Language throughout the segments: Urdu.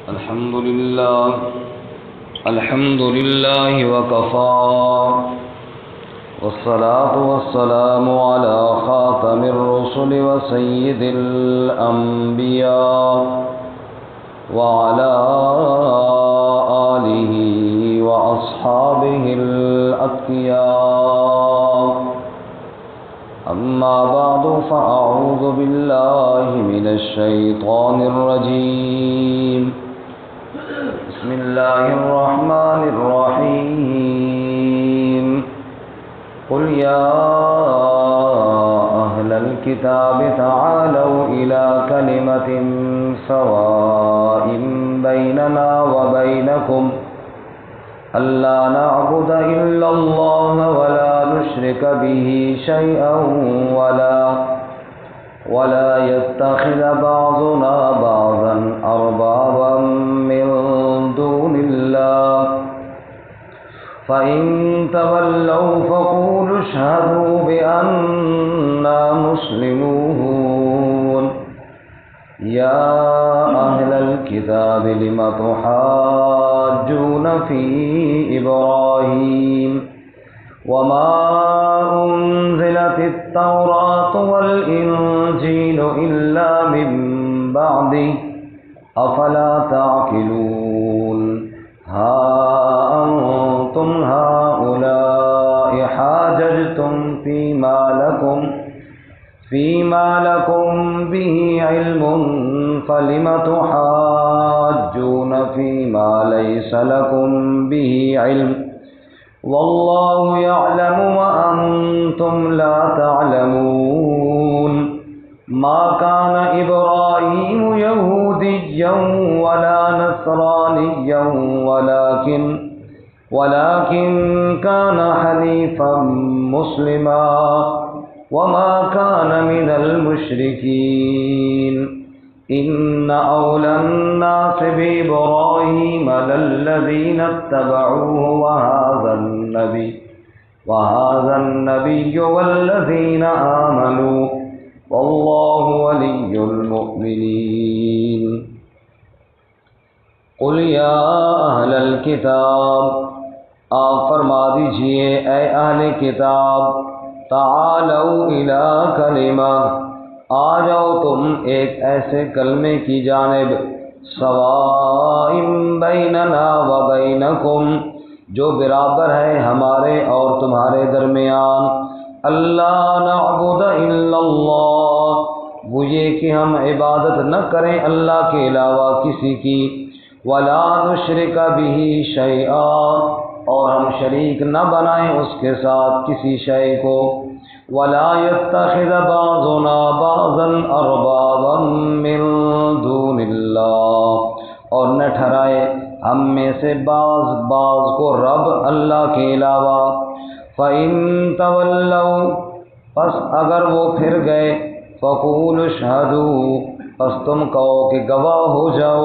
الحمد لله وكفى والصلاة والسلام على خاتم الرسل وسيد الأنبياء وعلى آله وأصحابه الأتقياء. أما بعد فأعوذ بالله من الشيطان الرجيم. بسم الله الرحمن الرحيم. قل يا أهل الكتاب تعالوا إلى كلمة سواء بيننا وبينكم ألا نعبد إلا الله ولا نشرك به شيئا ولا يتخذ بعضنا بعضا أربابا من دون الله فإن تولوا فقولوا اشهدوا بأننا مسلمون. يا أهل الكتاب لم تحاجون في إبراهيم وما أنزلت التوراة والإنجيل إلا من بعده أفلا تعقلون. ها أنتم هؤلاء حاججتم فيما لكم به علم فلم تحاجون فيما ليس لكم به علم والله يعلم وأنتم لا تعلمون. ما كان إبراهيم يهوديا ولا نصرانيا ولكن كان حنيفا مسلما وما كان من المشركين. إن أولى الناس بإبراهيم للذين اتبعوه وهذا النبي والذين آمنوا والله ولي المؤمنين. قل یا اہل الکتاب، آپ فرما دیجئے اے اہل کتاب، تعالوا الی کلمہ، آ جاؤ تم ایک ایسے کلمے کی جانب، سواء بیننا و بینکم، جو برابر ہے ہمارے اور تمہارے درمیان، اللہ نعبد الا اللہ، وہ یہ کہ ہم عبادت نہ کریں اللہ کے علاوہ کسی کی، ولا نشرک بہ شیئا، اور ہم شریک نہ بنائیں اس کے ساتھ کسی شے کو، ولا يتخذ بعضنا بعضا اربابا من دون اللہ، اور نہ ٹھہرائے ہم میں سے بعض کو رب اللہ کے علاوہ. فإن تولوا، پس اگر وہ پھر گئے، فقولوا اشہدوا، پس تم کہو کہ گواہ ہو جاؤ،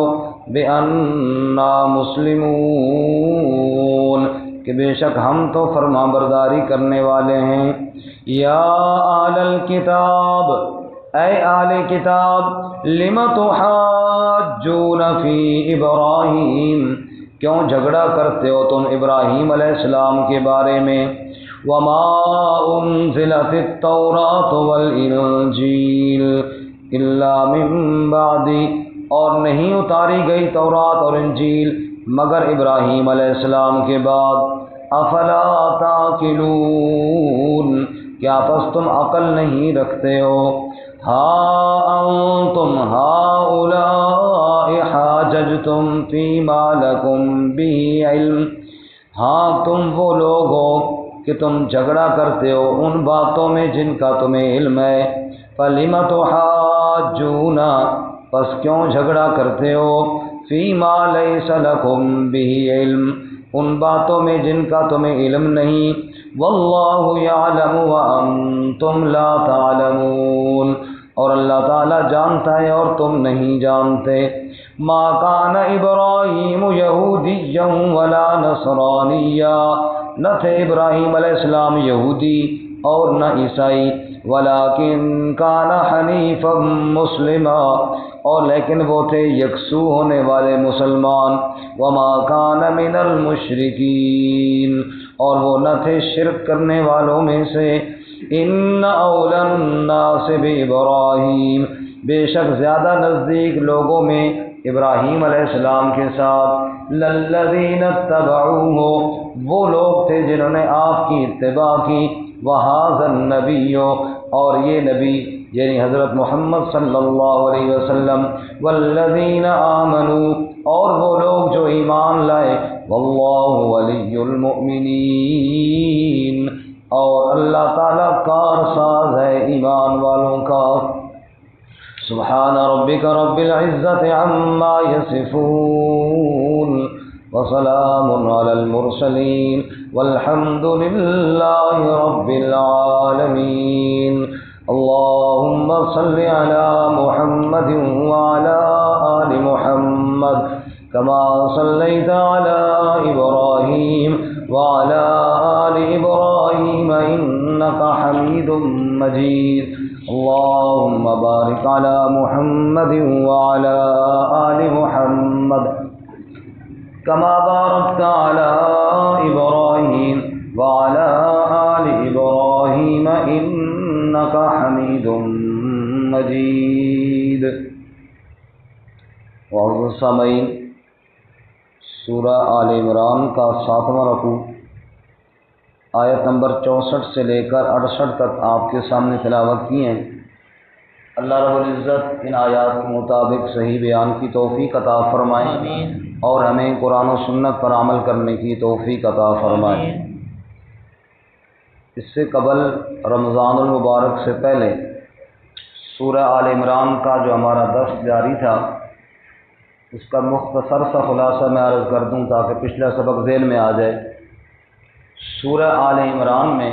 بِأَنَّا مُسْلِمُونَ، کہ بے شک ہم تو فرما برداری کرنے والے ہیں. یا اہل الکتاب، اے اہل کتاب، لم تحاجون فی ابراہیم، کیوں جھگڑا کرتے ہو تم ابراہیم علیہ السلام کے بارے میں، وما انزلت التوراۃ والانجیل الا من بعد، اور نہیں اتاری گئی تورات اور انجیل مگر ابراہیم علیہ السلام کے بعد. افلا تعقلون، کیا پس تم عقل نہیں رکھتے ہو. ہا انتم ہؤلاء حاججتم فیما لکم به علم، ہاں تم وہ لوگ ہو کہ تم جھگڑا کرتے ہو ان باتوں میں جن کا تمہیں علم ہے. فلم تحاجون، پس کیوں جھگڑا کرتے ہو، فیما لیس لکم به علم، ان باتوں میں جن کا تمہیں علم نہیں. واللہ یعلم وانتم لا تعلمون، اور اللہ تعالیٰ جانتا ہے اور تم نہیں جانتے. ما کان ابراہیم یہودیا ولا نصرانیا، نہ تھے ابراہیم علیہ السلام یہودی اور نہ عیسائی، ولیکن کان حنیفا مسلما، اور لیکن وہ تھے یکسو ہونے والے مسلمان، وما کان من المشرکین، اور وہ نہ تھے شرک کرنے والوں میں سے۔ ان اولی الناس بابراہیم، بے شک زیادہ نزدیک لوگوں میں ابراہیم علیہ السلام کے ساتھ، للذین اتبعوہ، وہ لوگ تھے جنہوں نے آپ کی اتباع کی، وہذا النبی، اور یہ نبی یعنی حضرت محمد صلی اللہ علیہ وسلم، والذین آمنوا، اور وہ لوگ جو ایمان لائے، واللہ ولی المؤمنین، اور اللہ تعالیٰ کارساز ہے ایمان والوں کا۔ سبحان ربک رب العزت عما یصفون، وسلام علی المرسلین، والحمد للہ رب العالمین۔ اللهم صل على محمد وعلى آل محمد كما صليت على إبراهيم وعلى آل إبراهيم إنك حميد مجيد۔ اللهم بارك على محمد وعلى آل محمد كما باركت على إبراهيم وعلى آل إبراهيم إنك حميد مجيد۔ وعزیز سامعین، سورہ آل عمران کا 7واں رکوع آیت نمبر 64 سے لے کر 68 تک آپ کے سامنے تلاوت کی ہیں۔ اللہ رب العزت ان آیات کے مطابق صحیح بیان کی توفیق عطا فرمائیں، اور ہمیں قرآن و سنت پر عمل کرنے کی توفیق عطا فرمائیں۔ اس سے قبل رمضان المبارک سے پہلے سورہ آل عمران کا جو ہمارا درس جاری تھا، اس کا مختصر سا خلاصہ میں عرض کر دوں تاکہ پچھلا سبق ذہن میں آ جائے۔ سورہ آل عمران میں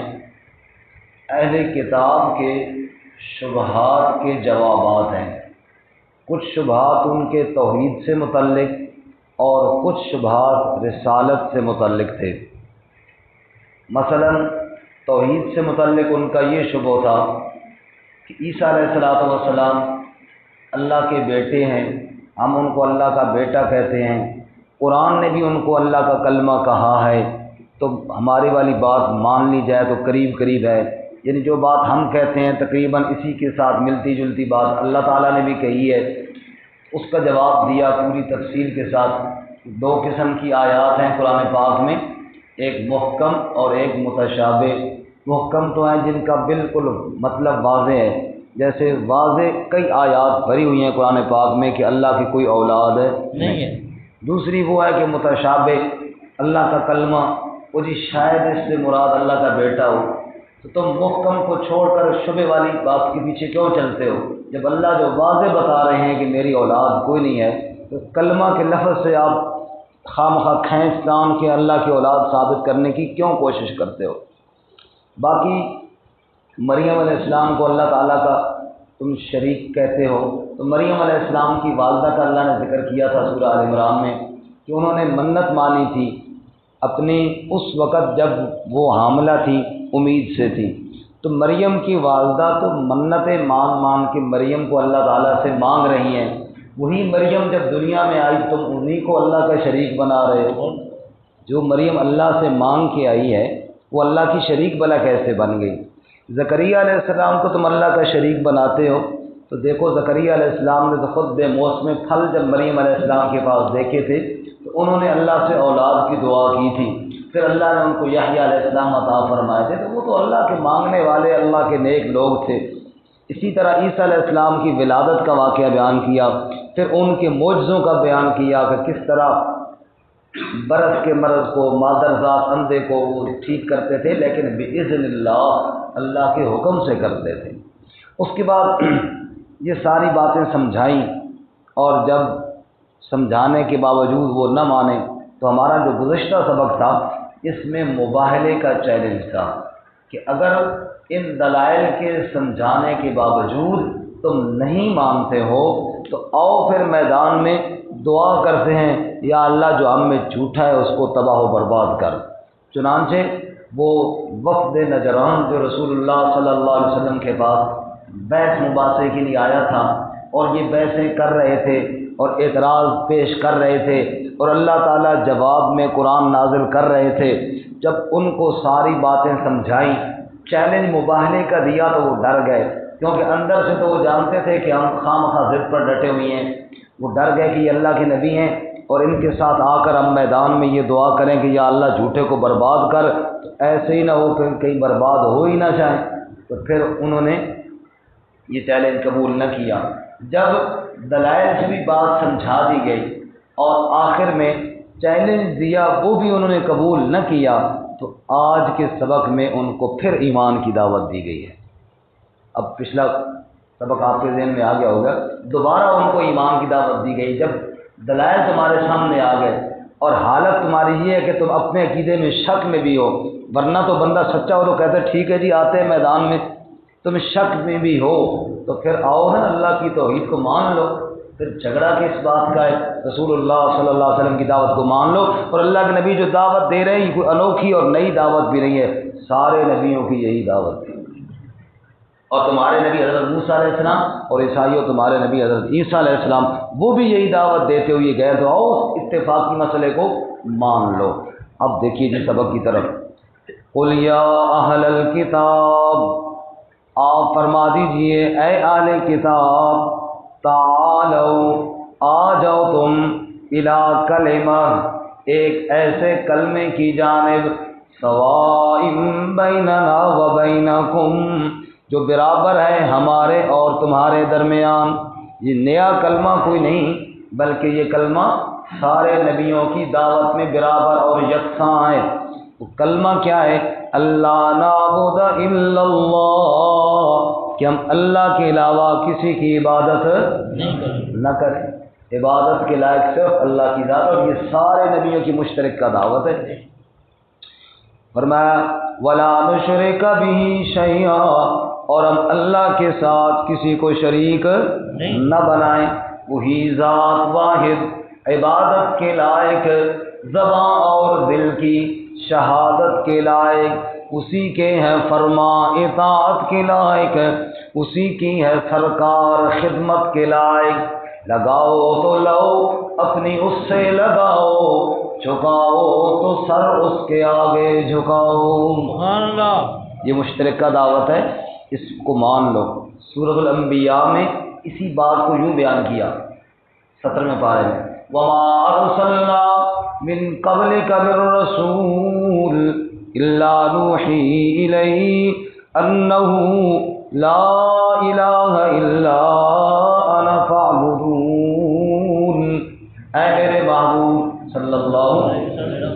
اہل کتاب کے شبہات کے جوابات ہیں۔ کچھ شبہات ان کے توحید سے متعلق اور کچھ شبہات رسالت سے متعلق تھے۔ مثلا توحید سے متعلق ان کا یہ شبہ تھا کہ عیسیٰ علیہ السلام اللہ کے بیٹے ہیں، ہم ان کو اللہ کا بیٹا کہتے ہیں، قرآن نے بھی ان کو اللہ کا کلمہ کہا ہے، تو ہماری والی بات مان لی جائے تو قریب قریب ہے، یعنی جو بات ہم کہتے ہیں تقریباً اسی کے ساتھ ملتی جلتی بات اللہ تعالیٰ نے بھی کہی ہے۔ اس کا جواب دیا پوری تفصیل کے ساتھ۔ دو قسم کی آیات ہیں قرآن پاک میں، ایک محکم اور ایک متشابہ۔ محکم تو ہیں جن کا بالکل مطلب واضح ہے، جیسے واضح کئی آیات بھری ہوئی ہیں قرآن پاک میں کہ اللہ کی کوئی اولاد نہیں ہے۔ دوسری وہ ہے کہ متشابہ، اللہ کا کلمہ، وہ جی شاید اس سے مراد اللہ کا بیٹا ہو، تو تم محکم کو چھوڑ کر شبہ والی بات کے پیچھے کیوں چلتے ہو؟ جب اللہ جو واضح بتا رہے ہیں کہ میری اولاد کوئی نہیں ہے، تو کلمہ کے لفظ سے آپ خواہ کھینچ تان کے اللہ کی اولاد ثابت کرنے کی کیوں کوشش کرتے ہو؟ باقی مریم علیہ السلام کو اللہ تعالیٰ کا تم شریک کہتے ہو، تو مریم علیہ السلام کی والدہ کا اللہ نے ذکر کیا تھا سورہ آل عمران میں کہ انہوں نے منت مانی تھی اپنی اس وقت جب وہ حاملہ تھی، امید سے تھی۔ تو مریم کی والدہ تو منتیں مان کے مریم کو اللہ تعالیٰ سے مانگ رہی ہیں، وہی مریم جب دنیا میں آئی تم انہی کو اللہ کا شریک بنا رہے ہو۔ جو مریم اللہ سے مانگ کے آئی ہے وہ اللہ کی شریک بلا کیسے بن گئی؟ زکریا علیہ السلام کو تم اللہ کا شریک بناتے ہو، تو دیکھو زکریا علیہ السلام نے تو خود بے موسم پھل جب مریم علیہ السلام کے پاس دیکھے تھے تو انہوں نے اللہ سے اولاد کی دعا کی تھی، پھر اللہ نے ان کو یحییٰ علیہ السلام عطا فرمائے تھے، تو وہ تو اللہ کے مانگنے والے اللہ کے نیک لوگ تھے۔ اسی طرح عیسیٰ علیہ السلام کی ولادت کا واقعہ بیان کیا، پھر ان کے معجزوں کا بیان کیا کہ کس طرح برس کے مرض کو، مادرزاد اندھے کو وہ ٹھیک کرتے تھے، لیکن بإذن اللہ کے حکم سے کرتے تھے۔ اس کے بعد یہ ساری باتیں سمجھائیں، اور جب سمجھانے کے باوجود وہ نہ مانے تو ہمارا جو گزشتہ سبق تھا اس میں مباہلے کا چیلنج تھا کہ اگر ان دلائل کے سمجھانے کے باوجود تم نہیں مانتے ہو تو آؤ پھر میدان میں دعا کرتے ہیں، یا اللہ جو ہم میں جھوٹا ہے اس کو تباہ و برباد کر۔ چنانچہ وہ وفد نجران جو رسول اللہ صلی اللہ علیہ وسلم کے پاس بحث مباحثے کے لیے آیا تھا، اور یہ بحثیں کر رہے تھے اور اعتراض پیش کر رہے تھے اور اللہ تعالیٰ جواب میں قرآن نازل کر رہے تھے، جب ان کو ساری باتیں سمجھائیں، چیلنج مباہلے کا دیا تو وہ ڈر گئے، کیونکہ اندر سے تو وہ جانتے تھے کہ ہم خواہ ضد پر ڈٹے ہوئے ہیں۔ وہ ڈر گئے کہ یہ اللہ کے نبی ہیں اور ان کے ساتھ آ کر ہم میدان میں یہ دعا کریں کہ یا اللہ جھوٹے کو برباد کر، تو ایسے ہی نہ ہو کہ کہیں برباد ہو ہی نہ جائیں۔ تو پھر انہوں نے یہ چیلنج قبول نہ کیا۔ جب دلائل سے بھی بات سمجھا دی گئی اور آخر میں چیلنج دیا وہ بھی انہوں نے قبول نہ کیا، تو آج کے سبق میں ان کو پھر ایمان کی دعوت دی گئی ہے۔ اب پچھلا سبق آپ کے ذہن میں آ گیا ہوگا، دوبارہ ان کو ایمان کی دعوت دی گئی جب دلائل تمہارے سامنے آ گئے اور حالت تمہاری یہ ہے کہ تم اپنے عقیدے میں شک میں بھی ہو، ورنہ تو بندہ سچا ہو تو کہتے ٹھیک ہے جی آتے ہیں میدان میں، تم شک میں بھی ہو تو پھر آؤ نا اللہ کی توحید کو مان لو، پھر جھگڑا کس بات کا ہے؟ رسول اللہ صلی اللہ علیہ وسلم کی دعوت کو مان لو، اور اللہ کے نبی جو دعوت دے رہے ہیں کوئی انوکھی اور نئی دعوت بھی نہیں ہے، سارے نبیوں کی یہی دعوت تھی، اور تمہارے نبی حضرت موسیٰ علیہ السلام اور عیسائیوں تمہارے نبی حضرت عیسیٰ علیہ السلام وہ بھی یہی دعوت دیتے ہوئے گئے، تو آؤ اتفاقی مسئلے کو مان لو۔ اب دیکھیے جی سبق کی طرف، قل یا اہل الکتاب، آپ فرما دیجئے اے اہل کتاب، تعالوا، آ جاؤ تم، الی کلمہ، ایک ایسے کلمے کی جانب، سواء بیننا و بینکم، جو برابر ہے ہمارے اور تمہارے درمیان۔ یہ نیا کلمہ کوئی نہیں بلکہ یہ کلمہ سارے نبیوں کی دعوت میں برابر اور یکساں ہے۔ وہ کلمہ کیا ہے؟ اللہ نعبد الا اللہ، کہ ہم اللہ کے علاوہ کسی کی عبادت نہ کریں، عبادت کے لائق صرف اللہ کی ذات، اور یہ سارے نبیوں کی مشترک کا دعوت ہے۔ فرمایا ولا نشرک به شیئا، اور ہم اللہ کے ساتھ کسی کو شریک نہ بنائیں، وہی ذات واحد عبادت کے لائق، زبان اور دل کی شہادت کے لائق اسی کے ہے، فرما اطاعت کے لائق اسی کی ہے، سرکار خدمت کے لائق، لگاؤ تو لو اپنی اس سے لگاؤ، جھکاؤ تو سر اس کے آگے جھکاؤ۔ سبحان اللہ، یہ مشترکہ دعوت ہے، اس کو مان لو۔ سورۃ الانبیاء میں اسی بات کو یوں بیان کیا 17ویں پارے میں، وما ارسلنا من قبلک من رسول الا نوحی الیہ انہ لا الہ الا انا فاعبدون۔ اے میرے محبوب صلی اللہ علیہ وسلم،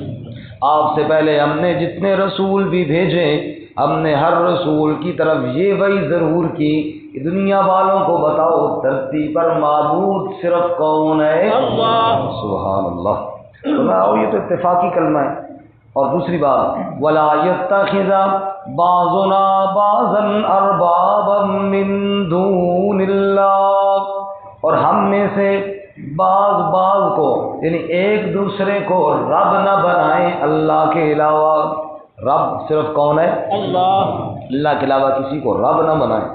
آپ سے پہلے ہم نے جتنے رسول بھی بھیجے، ہم نے ہر رسول کی طرف یہ وحی ضرور کی کہ دنیا والوں کو بتاؤ دھرتی پر معبود صرف کون ہے؟ اللہ۔ سبحان اللہ، یہ تو اتفاقی کلمہ ہے۔ اور دوسری بات، وَلَا يَتَّخِذَ بَعْضُنَا بَعْضًا أَرْبَابًا مِّن دُونِ اللَّهِ، اور ہم میں سے بعض کو یعنی ایک دوسرے کو رب نہ بنائیں اللہ کے علاوہ۔ رب صرف کون ہے؟ اللہ۔ اللہ کے علاوہ کسی کو رب نہ بنائیں۔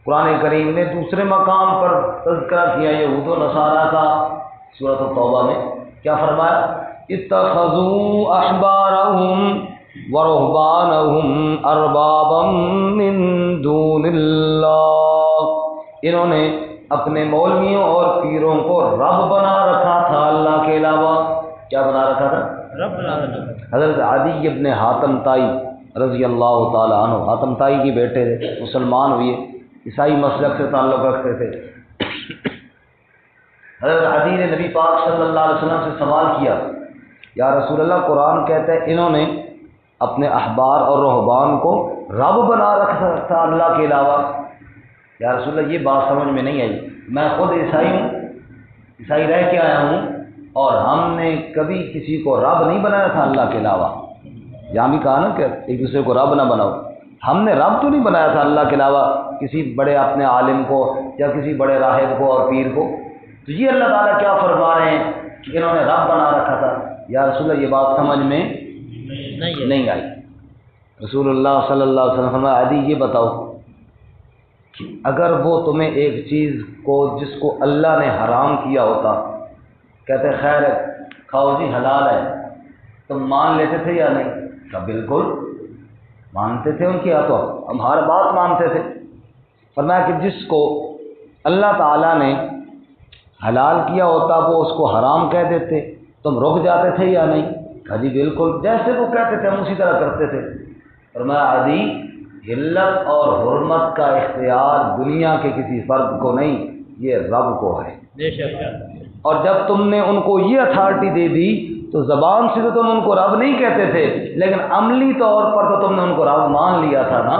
قرآن کریم نے دوسرے مقام پر تذکرہ کیا یہود و نصارہ کا، سورۃ التوبہ میں کیا فرمایا؟ اتخذوا احبارهم ورهبانهم اربابا من دون اللہ، انہوں نے اپنے مولویوں اور پیروں کو رب بنا رکھا تھا اللہ کے علاوہ۔ کیا بنا رکھا تھا؟ رب بنا رکھا تھا۔ حضرت عدی ابن حاتم طائی رضی اللہ تعالی عنہ، حاتم طائی کی بیٹے تھے، مسلمان ہوئے، عیسائی مسلک سے تعلق رکھتے تھے۔ حضرت عدی نے نبی پاک صلی اللہ علیہ وسلم سے سوال کیا، یا رسول اللہ، قرآن کہتا ہے انہوں نے اپنے احبار اور رہبان کو رب بنا رکھا تھا اللہ کے علاوہ۔ یا رسول اللہ، یہ بات سمجھ میں نہیں آئی، میں خود عیسائی ہوں، عیسائی رہ کے آیا ہوں، اور ہم نے کبھی کسی کو رب نہیں بنایا تھا اللہ کے علاوہ۔ یہاں بھی کہا نا کہ ایک دوسرے کو رب نہ بناؤ، ہم نے رب تو نہیں بنایا تھا اللہ کے علاوہ کسی بڑے اپنے عالم کو یا کسی بڑے راہب کو اور پیر کو۔ تو یہ اللہ تعالیٰ کیا فرما رہے ہیں کہ انہوں نے رب بنا رکھا تھا؟ یا رسول اللہ، یہ بات سمجھ میں نہیں آئی۔ رسول اللہ صلی اللہ علیہ وسلم فرمایا، عدی یہ بتاؤ اگر وہ تمہیں ایک چیز کو جس کو اللہ نے حرام کیا ہوتا، کہتے خیر کھاؤ جی حلال ہے، تم مان لیتے تھے یا نہیں؟ کہا بالکل مانتے تھے، ان کی تو ہم ہر بات مانتے تھے۔ فرمایا کہ جس کو اللہ تعالیٰ نے حلال کیا ہوتا وہ اس کو حرام کہہ دیتے، تم رک جاتے تھے یا نہیں؟ کہا جی بالکل، جیسے وہ کہتے تھے ہم اسی طرح کرتے تھے۔ فرمایا عدی، علت اور حرمت کا اختیار دنیا کے کسی فرد کو نہیں، یہ رب کو ہے۔ اور جب تم نے ان کو یہ اتھارٹی دے دی تو زبان سے تو تم ان کو رب نہیں کہتے تھے، لیکن عملی طور پر تو تم نے ان کو رب مان لیا تھا نا،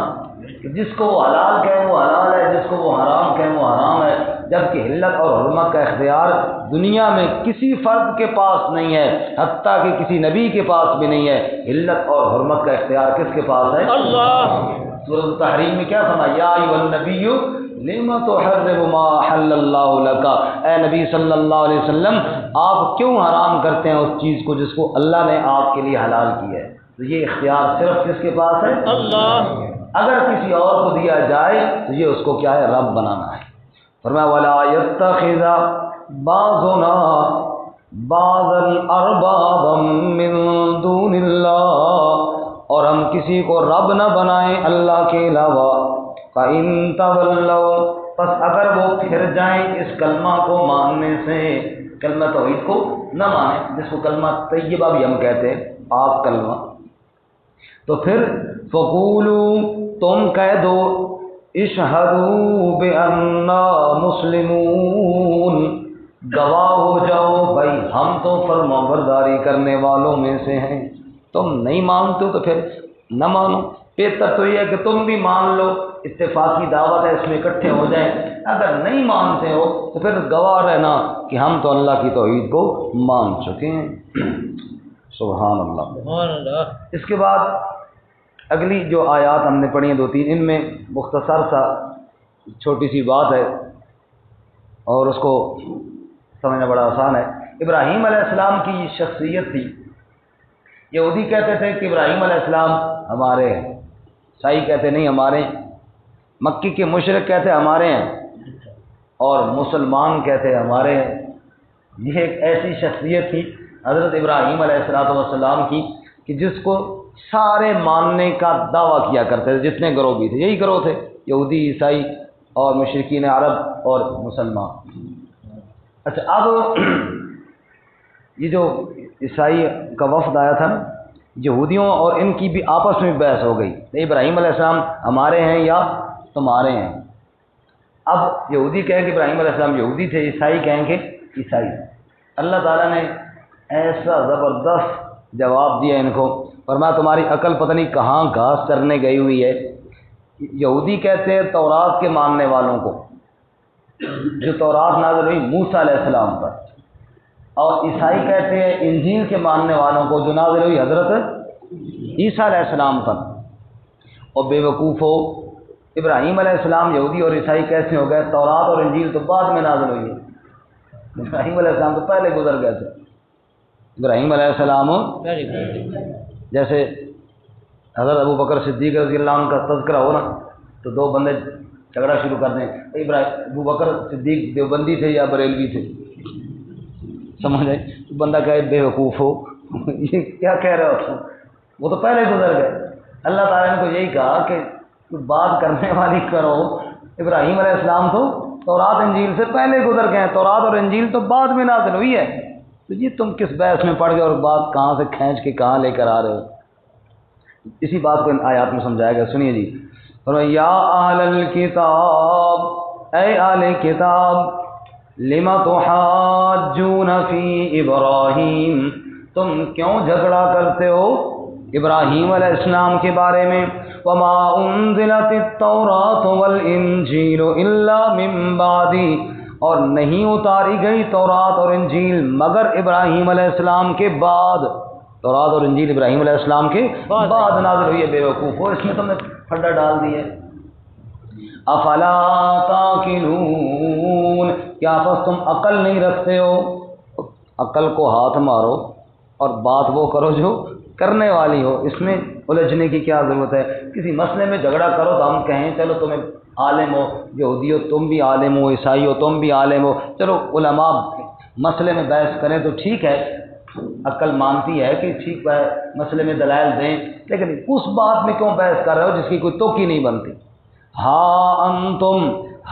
کہ جس کو وہ حلال کہیں وہ حلال ہے، جس کو وہ حرام کہیں وہ حرام ہے، جبکہ علت اور حرمت کا اختیار دنیا میں کسی فرد کے پاس نہیں ہے، حتیٰ کہ کسی نبی کے پاس بھی نہیں ہے۔ علت اور حرمت کا اختیار کس کے پاس ہے؟ اللہ۔ سورۃ التحریم میں کیا فرمایا؟ یا ایھا النبی لم تحرم ما احل اللہ لک، اے نبی صلی اللہ علیہ وسلم آپ کیوں حرام کرتے ہیں اس چیز کو جس کو اللہ نے آپ کے لیے حلال کی ہے؟ تو یہ اختیار صرف کس کے پاس ہے؟ اللہ۔ اگر کسی اور کو دیا جائے تو یہ اس کو کیا ہے؟ رب بنانا ہے۔ فرمایا ولا يتخذ بعضنا بعضا اربابا من دون اللہ، اور ہم کسی کو رب نہ بنائیں اللہ کے علاوہ۔ فَإِن تَوَلَّوْا، پس اگر وہ پھر جائیں اس کلمہ کو ماننے سے، کلمہ توحید کو نہ مانیں، جس کو کلمہ طیبہ بھی ہم کہتے ہیں، آپ کلمہ، تو پھر فَقُولُوا، تم کہہ دو، اشہدوا بِأَنَّا مُسْلِمُونَ، گواہ ہو جاؤ بھائی ہم تو فرمانبرداری کرنے والوں میں سے ہیں۔ تم نہیں مانتے تو پھر نہ مانو، بہتر تو یہ ہے کہ تم بھی مان لو، اتفاقی دعوت ہے اس میں اکٹھے ہو جائیں۔ اگر نہیں مانتے ہو تو پھر گواہ رہنا کہ ہم تو اللہ کی توحید کو مان چکے ہیں۔ سبحان اللہ۔ اس کے بعد اگلی جو آیات ہم نے پڑھی ہیں 2-3، ان میں مختصر سا چھوٹی سی بات ہے اور اس کو سمجھنا بڑا آسان ہے۔ ابراہیم علیہ السلام کی یہ شخصیت تھی، یہودی کہتے تھے کہ ابراہیم علیہ السلام ہمارے ہیں، عیسائی کہتے نہیں ہمارے ہیں، مکی کے مشرک کہتے ہمارے ہیں، اور مسلمان کہتے ہمارے ہیں۔ یہ ایک ایسی شخصیت تھی حضرت ابراہیم علیہ السلام کی کہ جس کو سارے ماننے کا دعویٰ کیا کرتے تھے، جتنے گروہ بھی تھے، یہی گروہ تھے، یہودی، عیسائی اور مشرکین عرب اور مسلمان۔ اچھا، اب یہ جو عیسائی کا وفد آیا تھا نا، یہودیوں اور ان کی بھی آپس میں بحث ہو گئی، ابراہیم علیہ السلام ہمارے ہیں یا تمہارے ہیں۔ اب یہودی کہیں کہ ابراہیم علیہ السلام یہودی تھے، عیسائی کہیں کہ عیسائی۔ اللہ تعالیٰ نے ایسا زبردست جواب دیا ان کو، فرمایا تمہاری عقل پتہ نہیں کہاں گھاس چرنے گئی ہوئی ہے۔ یہودی کہتے ہیں تورات کے ماننے والوں کو، جو تورات نازل ہوئی موسیٰ علیہ السلام پر، اور عیسائی کہتے ہیں انجیل کے ماننے والوں کو جو نازل ہوئی حضرت عیسیٰ علیہ السلام پر۔ اور بے وقوفو، ابراہیم علیہ السلام یہودی اور عیسائی کیسے ہو گئے؟ تورات اور انجیل تو بعد میں نازل ہوئی ہے، ابراہیم علیہ السلام تو پہلے گزر گئے تھے۔ ابراہیم علیہ السلام جیسے حضرت ابو بکر صدیق رضی اللہ عنہ کا تذکرہ ہو نا تو دو بندے جھگڑا شروع کر دیں، ابو بکر صدیق دیوبندی تھے یا بریلوی تھے، سمجھ آئے؟ بندہ کہے بے وقوف ہو، یہ کیا کہہ رہے ہو تم؟ وہ تو پہلے گزر گئے۔ اللہ تعالیٰ نے کو یہی کہا کہ بات کرنے والی کرو، ابراہیم علیہ السلام تو تورات انجیل سے پہلے گزر گئے ہیں، تورات اور انجیل تو بعد میں نازل ہوئی ہے، تو یہ تم کس بحث میں پڑ گئے اور بات کہاں سے کھینچ کے کہاں لے کر آ رہے ہو؟ اسی بات کو ان آیات میں سمجھایا گیا، سنیے جی۔ یا اہل الکتاب، اے اہل کتاب، لم تحاجون فی ابراہیم، تم کیوں جھگڑا کرتے ہو ابراہیم علیہ السلام کے بارے میں؟ وما انزلت التوراۃ والانجیل الا من بعدی، اور نہیں اتاری گئی تورات اور انجیل مگر ابراہیم علیہ السلام کے بعد، تورات اور انجیل ابراہیم علیہ السلام کے بعد نازل ہوئی ہے، بے وقوف ہو، اس میں تم نے پھڈا ڈال دی ہے۔ افلا تاقلون، کیا پس تم عقل نہیں رکھتے ہو؟ عقل کو ہاتھ مارو اور بات وہ کرو جو کرنے والی ہو، اس میں الجھنے کی کیا ضرورت ہے؟ کسی مسئلے میں جھگڑا کرو تو ہم کہیں چلو تمہیں عالم ہو، یہودی ہو تم بھی عالم ہو، عیسائی ہو تم بھی عالم ہو، چلو علماء مسئلے میں بحث کریں تو ٹھیک ہے، عقل مانتی ہے کہ ٹھیک ہے مسئلے میں دلائل دیں، لیکن اس بات میں کیوں بحث کر رہے ہو جس کی کوئی توقع نہیں بنتی؟ ہاں انتم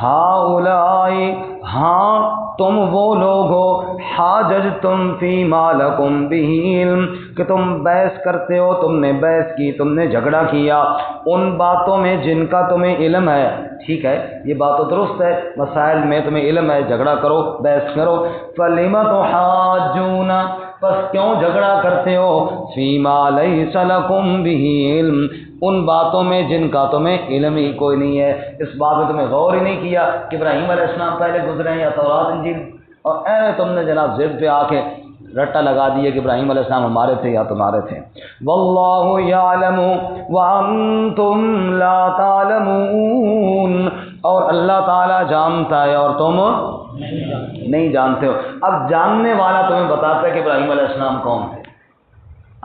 ہاؤلائی، ہاں تم وہ لوگ ہو، حاججتم فیما لکم بہ علم، کہ تم بحث کرتے ہو، تم نے بحث کی، تم نے جھگڑا کیا ان باتوں میں جن کا تمہیں علم ہے، ٹھیک ہے یہ بات تو درست ہے، مسائل میں تمہیں علم ہے، جھگڑا کرو، بحث کرو، فلم تحاجون، پس کیوں جھگڑا کرتے ہو، فیما لیس لکم بہ علم، ان باتوں میں جن کا تمہیں علم ہی کوئی نہیں ہے، اس بات میں تمہیں غور ہی نہیں کیا کہ ابراہیم علیہ السلام پہلے گزرے ہیں یا تورات انجیل، اور تم نے جناب ضد پہ آ کے رٹا لگا دیے کہ ابراہیم علیہ السلام ہمارے تھے یا تمہارے تھے۔ واللہ یعلم وانتم لا تعلمون، اور اللہ تعالیٰ جانتا ہے اور تم نہیں جانتے ہو۔ اب جاننے والا تمہیں بتاتا ہے کہ ابراہیم علیہ السلام کون تھے،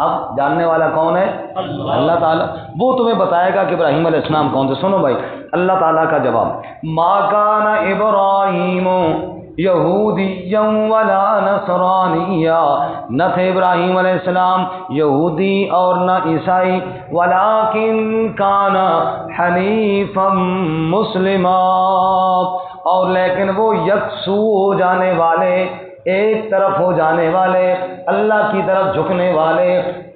اب جاننے والا کون ہے؟ اللہ تعالیٰ، وہ تمہیں بتائے گا کہ ابراہیم علیہ السلام کون تھے۔ سنو بھائی اللہ تعالیٰ کا جواب، ما کان ابراہیم یہودیا ولا نصرانیا، نہ تھے ابراہیم علیہ السلام یہودی اور نہ عیسائی، ولکن کان حنیفا مسلما، اور لیکن وہ یکسو ہو جانے والے، ایک طرف ہو جانے والے، اللہ کی طرف جھکنے والے،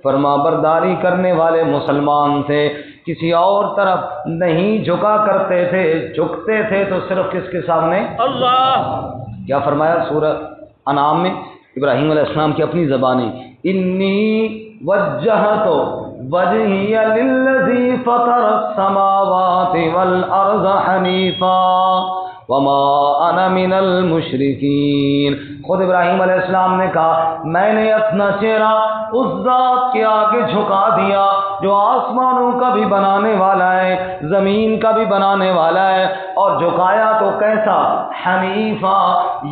فرما برداری کرنے والے مسلمان تھے، کسی اور طرف نہیں جھکا کرتے تھے، جھکتے تھے تو صرف کس کے سامنے؟ اللہ۔ کیا فرمایا سورہ انعام میں؟ ابراہیم علیہ السلام کی اپنی زبانی، انی وجہت وجہی للذی فطر السماوات والارض حنیفا وما انا من المشرکین، خود ابراہیم علیہ السلام نے کہا میں نے اپنا چہرہ اس ذات کے آگے جھکا دیا جو آسمانوں کا بھی بنانے والا ہے، زمین کا بھی بنانے والا ہے، اور جھکایا تو کیسا؟ حنیفہ،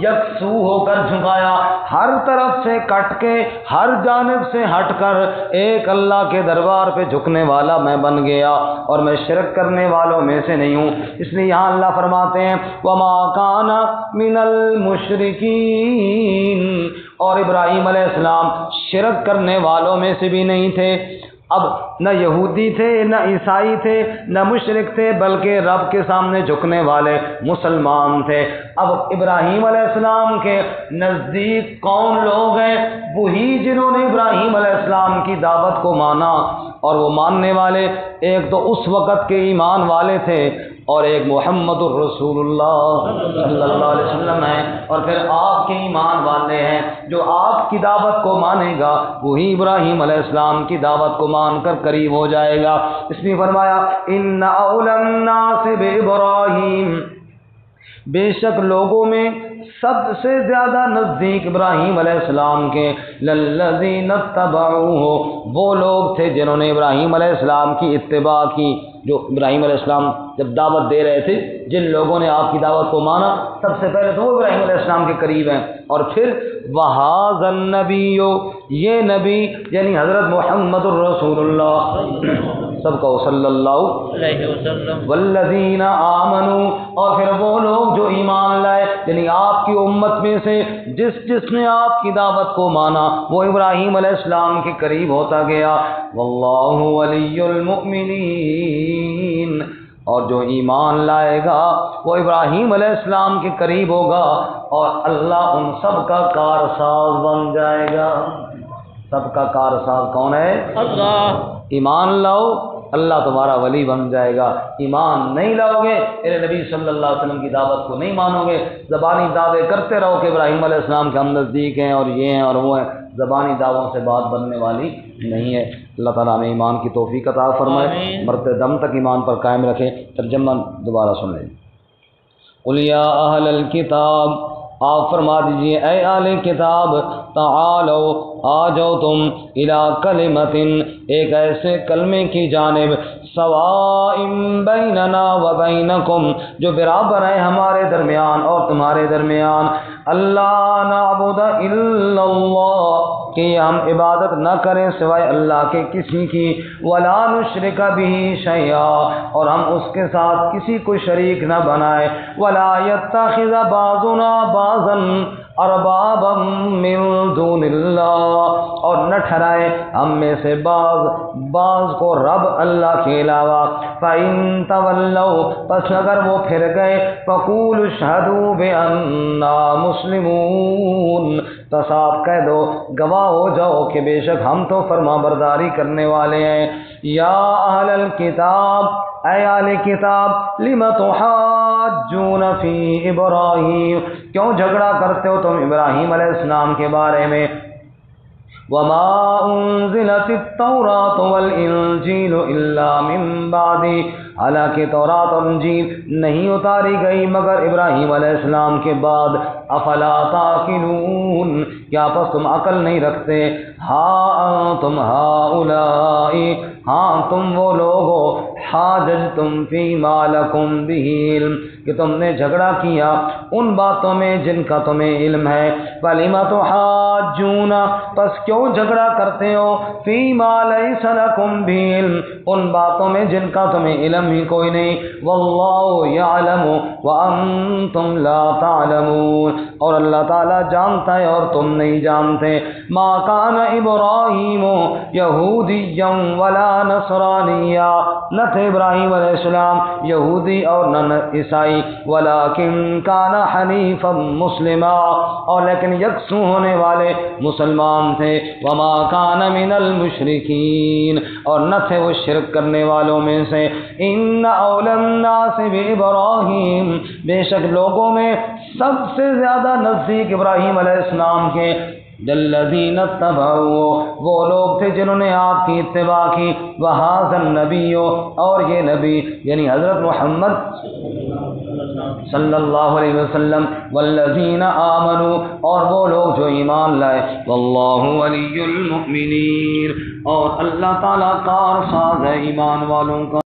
یکسو ہو کر جھکایا، ہر طرف سے کٹ کے، ہر جانب سے ہٹ کر ایک اللہ کے دربار پہ جھکنے والا میں بن گیا، اور میں شرک کرنے والوں میں سے نہیں ہوں۔ اس لیے یہاں اللہ فرماتے ہیں وما کان من المشرکین، اور ابراہیم علیہ السلام شرک کرنے والوں میں سے بھی نہیں تھے۔ اب نہ یہودی تھے نہ عیسائی تھے نہ مشرک تھے، بلکہ رب کے سامنے جھکنے والے مسلمان تھے۔ اب ابراہیم علیہ السلام کے نزدیک کون لوگ ہیں؟ وہی جنہوں نے ابراہیم علیہ السلام کی دعوت کو مانا، اور وہ ماننے والے ایک تو اس وقت کے ایمان والے تھے، اور ایک محمد الرسول اللہ صلی اللہ علیہ وسلم ہیں، اور پھر آپ کے ایمان والے ہیں۔ جو آپ کی دعوت کو مانے گا وہی ابراہیم علیہ السلام کی دعوت کو مان کر قریب ہو جائے گا۔ اس نے فرمایا ان اولی الناس بابراہیم، بے شک لوگوں میں سب سے زیادہ نزدیک ابراہیم علیہ السلام کے، للذین اتبعوہ، وہ لوگ تھے جنہوں نے ابراہیم علیہ السلام کی اتباع کی۔ جو ابراہیم علیہ السلام جب دعوت دے رہے تھے، جن لوگوں نے آپ کی دعوت کو مانا، سب سے پہلے تو وہ ابراہیم علیہ السلام کے قریب ہیں، اور پھر وَهَذَا النَّبِيُّ، یہ نبی یعنی حضرت محمد الرسول اللہ سب کو صلی اللہ علیہ وسلم، والذین آمنوا، اور پھر وہ لوگ جو ایمان لائے، یعنی آپ کی امت میں سے جس نے آپ کی دعوت کو مانا وہ ابراہیم علیہ السلام کے قریب ہوتا گیا۔ واللہ ولی المؤمنین، اور جو ایمان لائے گا وہ ابراہیم علیہ السلام کے قریب ہوگا، اور اللہ ان سب کا کارساز بن جائے گا۔ سب کا کارساز کون ہے؟ اللہ۔ ایمان لاؤ اللہ تمہارا ولی بن جائے گا، ایمان نہیں لاؤ گے، میرے نبی صلی اللہ علیہ وسلم کی دعوت کو نہیں مانو گے، زبانی دعوے کرتے رہو کہ ابراہیم علیہ السلام کے ہم نزدیک ہیں اور یہ ہیں اور وہ ہیں، زبانی دعووں سے بات بننے والی نہیں ہے۔ اللہ تعالیٰ ہمیں ایمان کی توفیق عطا فرمائے، مرتے دم تک ایمان پر قائم رکھے۔ ترجمہ دوبارہ سن لیں۔ قل یا اہل الکتاب، آپ فرما دیجئے اے اہل کتاب، تعالو، آ جاؤ تم، الی کلمۃ، ایک ایسے کلمے کی جانب، سواء بیننا و بینکم، جو برابر ہے ہمارے درمیان اور تمہارے درمیان، اللہ نعبد الا اللہ، کہ ہم عبادت نہ کریں سوائے اللہ کے کسی کی، ولا نشرک بہ شیئا، اور ہم اس کے ساتھ کسی کو شریک نہ بنائے، ولا یتخذ بعضنا بعضا اربابا من دون اللہ، اور نہ ٹھہرائے ہم میں سے بعض کو رب اللہ کے علاوہ، فَإِن تَوَلَّوْا، پس اگر وہ پھر گئے، فَقُولُوا اشْهَدُوا بِأَنَّا مُسْلِمُونَ، بس آپ کہہ دو، گواہ ہو جاؤ کہ بے شک ہم تو فرما برداری کرنے والے ہیں۔ یا اہل الکتاب، اے اہل کتاب، لم تحاجون فی ابراہیم، کیوں جھگڑا کرتے ہو تم ابراہیم علیہ السلام کے بارے میں؟ وما انزلت التوراۃ والانجیل الا من بعد، حالانکہ تورات اور انجیل نہیں اتاری گئی مگر ابراہیم علیہ السلام کے بعد۔ افلا تعقلون، کیا پس تم عقل نہیں رکھتے؟ انتم ہؤلاء، ہاں تم وہ لوگ ہو، حاججتم فیما لکم بہ علم، کہ تم نے جھگڑا کیا ان باتوں میں جن کا تمہیں علم ہے، فلم تحاجون، پس کیوں جھگڑا کرتے ہو، فیما لیس لکم بہ علم، ان باتوں میں جن کا تمہیں علم ہی کوئی نہیں، واللہ یعلم وانتم لا تعلمون، اور اللہ تعالیٰ جانتا ہے اور تم نہیں جانتے۔ ما کان ابراہیم یہودیا ولا نصرانیا، نہ تھے ابراہیم علیہ السلام یہودی اور نہ عیسائی، ولیکن کان حنیفا مسلما، اور لیکن یکسو ہونے والے مسلمان تھے، وما کان من المشرکین، اور نہ تھے وہ شرک کرنے والوں میں سے۔ ان اولی الناس بابراہیم، بے شک لوگوں میں سب سے زیادہ نزدیک ابراہیم علیہ السلام کے، الذین اتبعوا، وہ لوگ تھے جنہوں نے آپ کی اتباع کی، وہذا النبی، اور یہ نبی یعنی حضرت محمد صلی اللہ علیہ وسلم، والذین آمنوا، اور وہ لوگ جو ایمان لائے، واللہ ولی المؤمنین، اور اللہ تعالیٰ کار ساز ہے ایمان والوں کا۔